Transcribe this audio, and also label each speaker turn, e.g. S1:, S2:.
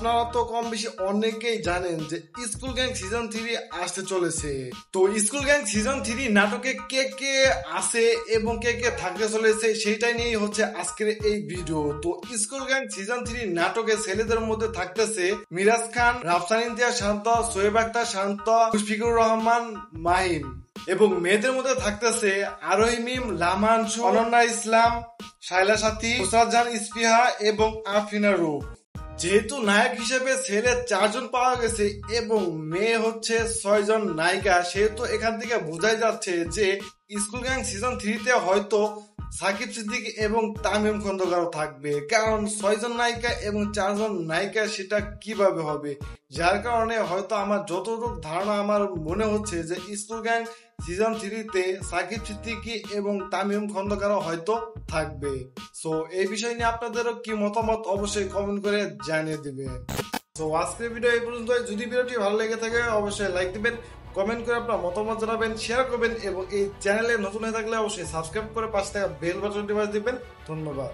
S1: আপনারা তো কম বেশি অনেকেই জানেন যে স্কুল গ্যাং সিজন 3 আসতে চলেছে। তো স্কুল গ্যাং সিজন 3 নাটকে কে কে আছে এবং কে কে থাকতে চলেছে সেটাই নিয়েই হচ্ছে আজকের এই ভিডিও। তো স্কুল গ্যাং সিজন 3 নাটকে ছেলেদের মধ্যে থাকতেছে মিরাজ খান, রাফসান ইমতিয়াজ শান্ত, সোয়েব আক্তার শান্ত, মুশফিকুর রহমান মাহিম, এবং মেয়েদের মধ্যে থাকতেছে আরোহী মিম, লামাংশু, অনন্যা ইসলাম, শায়লা সাথী, নুসরাত জাহান ইস্পিহা এবং আফরিনা রূপ। যেহেতু নায়ক হিসেবে ছেলে 4 জন পাওয়া গেছে এবং মেয়ে হচ্ছে 6 জন নায়িকা, সেহেতু এখান থেকে বোঝাই যাচ্ছে যে স্কুল গ্যাং সিজন 3 তে হয়তো সাকিব সিদ্দিকী এবং তামিম খন্দকারও থাকবে, কারণ 6 জন নায়িকা এবং 4 জন নায়িকা সেটা কিভাবে হবে। যার কারণে হয়তো আমার যতটুকু ধারণা আমার মনে হচ্ছে যে স্কুল গ্যাং সিজন 3 তে সাকিব সিদ্দিকী এবং তামিম খন্দকারও হয়তো থাকবে। সো এই বিষয় নিয়ে আপনাদেরও কি মতামত অবশ্যই কমেন্ট করে জানিয়ে দিবেন। তো আজকের ভিডিও এই পর্যন্ত। যদি ভিডিওটি ভালো লেগে থাকে অবশ্যই লাইক দিবেন, কমেন্ট করে আপনার মতামত জানাবেন, শেয়ার করবেন এবং এই চ্যানেলে নতুন হয়ে থাকলে অবশ্যই সাবস্ক্রাইব করে পাশে থাকা বেল বাটনটি বাজিয়ে দিবেন। ধন্যবাদ।